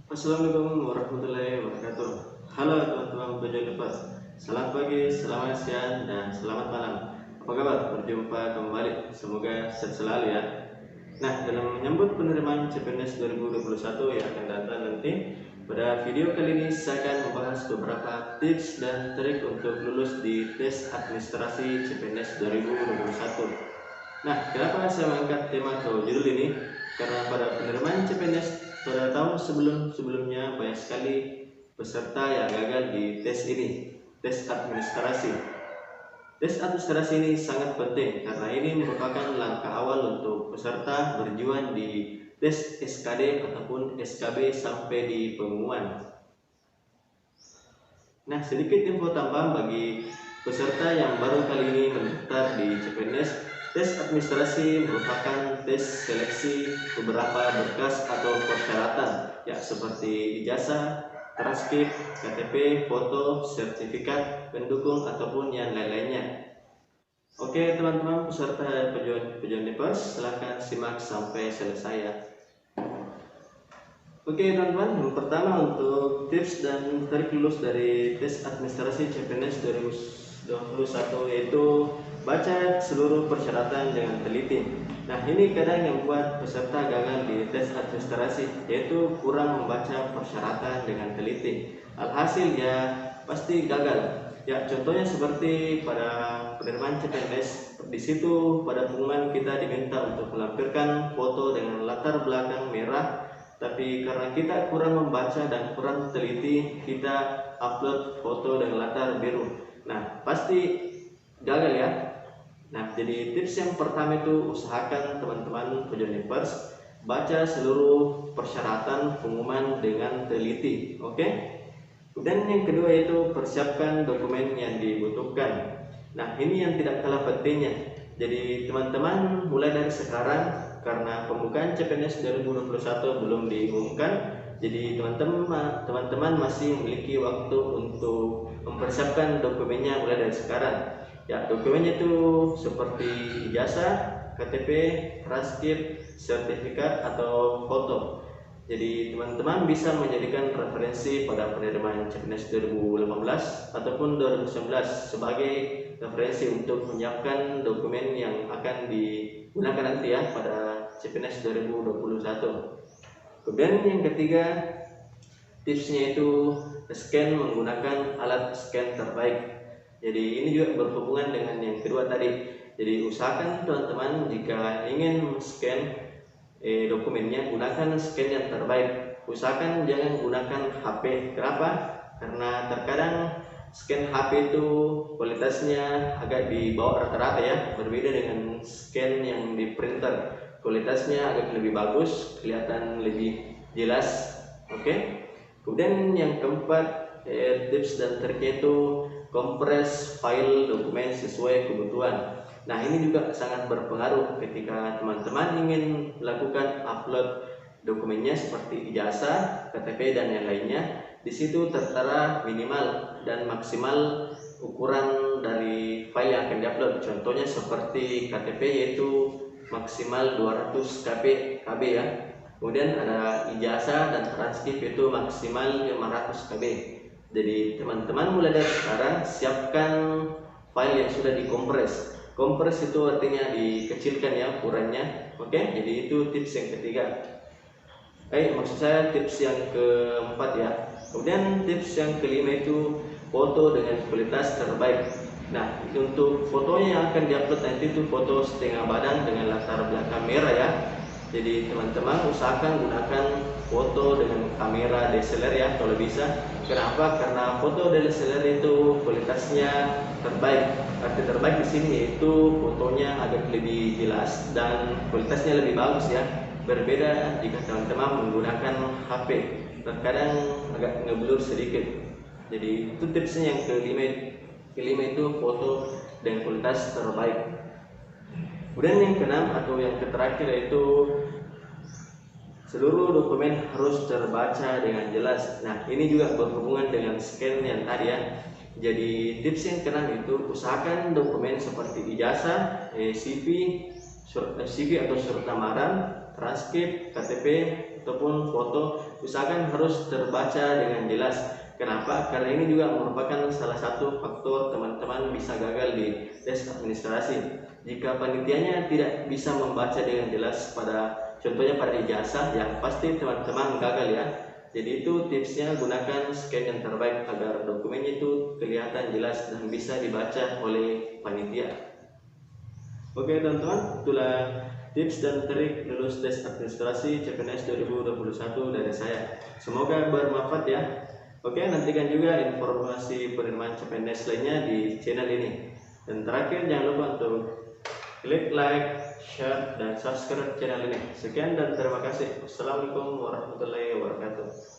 Assalamualaikum warahmatullahi wabarakatuh. Halo teman-teman tujuan lepas. Selamat pagi, selamat siang, dan selamat malam. Apa kabar? Berjumpa kembali. Semoga sehat selalu ya. Nah, dalam menyambut penerimaan CPNS 2021 yang akan datang nanti, pada video kali ini saya akan membahas beberapa tips dan trik untuk lulus di tes administrasi CPNS 2021. Nah, kenapa saya mengangkat tema atau judul ini? Karena pada penerimaan CPNS pada tahun sebelumnya banyak sekali peserta yang gagal di tes ini, tes administrasi. Tes administrasi ini sangat penting karena ini merupakan langkah awal untuk peserta berjuang di tes SKD ataupun SKB sampai di pengumuman. Nah, sedikit info tambahan bagi peserta yang baru kali ini mendaftar di CPNS. Tes administrasi merupakan tes seleksi beberapa berkas atau persyaratan, ya seperti ijazah, transkrip, KTP, foto, sertifikat pendukung ataupun yang lain-lainnya. Oke teman-teman peserta pejuang Nepers, silahkan simak sampai selesai ya. Oke teman-teman, yang pertama untuk tips dan trik lulus dari tes administrasi CPNS 2021 yaitu baca seluruh persyaratan dengan teliti. Nah, ini kadang yang membuat peserta gagal di tes administrasi, yaitu kurang membaca persyaratan dengan teliti. Alhasil ya pasti gagal. Ya, contohnya seperti pada penerimaan CPNS, di situ pada pengumuman kita diminta untuk melampirkan foto dengan latar belakang merah, tapi karena kita kurang membaca dan kurang teliti, kita upload foto dengan latar biru. Nah, pasti gagal ya. Nah, jadi tips yang pertama itu usahakan teman-teman pejuang baca seluruh persyaratan pengumuman dengan teliti, oke? Dan yang kedua itu persiapkan dokumen yang dibutuhkan. Nah, ini yang tidak kalah pentingnya. Jadi teman-teman mulai dari sekarang, karena pembukaan CPNS 2021 belum diumumkan, jadi teman-teman masih memiliki waktu untuk mempersiapkan dokumennya mulai dari sekarang. Ya, dokumennya itu seperti ijazah, KTP, transkrip, sertifikat atau foto. Jadi teman-teman bisa menjadikan referensi pada penerimaan CPNS 2018 ataupun 2019 sebagai referensi untuk menyiapkan dokumen yang akan digunakan nanti ya pada CPNS 2021. Kemudian yang ketiga, tipsnya itu scan menggunakan alat scan terbaik. Jadi ini juga berhubungan dengan yang kedua tadi. Jadi usahakan teman-teman jika ingin scan dokumennya, gunakan scan yang terbaik. Usahakan jangan gunakan HP. Kenapa? Karena terkadang scan HP itu kualitasnya agak di bawah rata-rata ya, berbeda dengan scan yang di printer. Kualitasnya agak lebih bagus, kelihatan lebih jelas. Oke. Kemudian yang keempat, tips dan triknya itu kompres file dokumen sesuai kebutuhan. Nah, ini juga sangat berpengaruh ketika teman-teman ingin melakukan upload dokumennya seperti ijazah, KTP dan yang lainnya. Di situ tertera minimal dan maksimal ukuran dari file yang akan diupload. Contohnya seperti KTP yaitu maksimal 200 KB ya. Kemudian ada ijazah dan transkrip itu maksimal 500 KB. Jadi teman-teman mulai dari sekarang siapkan file yang sudah dikompres. Kompres itu artinya dikecilkan ya ukurannya. Oke, jadi itu tips yang ketiga. Maksud saya tips yang keempat ya. Kemudian tips yang kelima itu foto dengan kualitas terbaik. Nah, untuk fotonya yang akan diupload nanti itu foto setengah badan dengan latar belakang merah ya. Jadi teman-teman usahakan gunakan foto dengan kamera DSLR ya kalau bisa. Kenapa? Karena foto DSLR itu kualitasnya terbaik. Arti terbaik di sini yaitu fotonya agak lebih jelas dan kualitasnya lebih bagus ya. Berbeda jika teman-teman menggunakan HP, terkadang agak ngeblur sedikit. Jadi itu tipsnya yang kelima itu foto dan kualitas terbaik. Kemudian yang keenam atau yang terakhir yaitu seluruh dokumen harus terbaca dengan jelas. Nah, ini juga berhubungan dengan scan yang tadi ya. Jadi tips yang keenam itu usahakan dokumen seperti ijazah, CV atau surat lamaran, transkrip, KTP ataupun foto usahakan harus terbaca dengan jelas. Kenapa? Karena ini juga merupakan salah satu faktor teman-teman bisa gagal di tes administrasi. Jika panitianya tidak bisa membaca dengan jelas contohnya pada ijazah, yang pasti teman-teman gagal ya. Jadi itu tipsnya, gunakan scan yang terbaik agar dokumennya itu kelihatan jelas dan bisa dibaca oleh panitia. Oke teman-teman, itulah tips dan trik lulus tes administrasi CPNS 2021 dari saya. Semoga bermanfaat ya. Oke, nantikan juga informasi penerimaan CPNS lainnya di channel ini. Dan terakhir, jangan lupa untuk klik like, share, dan subscribe channel ini. Sekian dan terima kasih. Wassalamualaikum warahmatullahi wabarakatuh.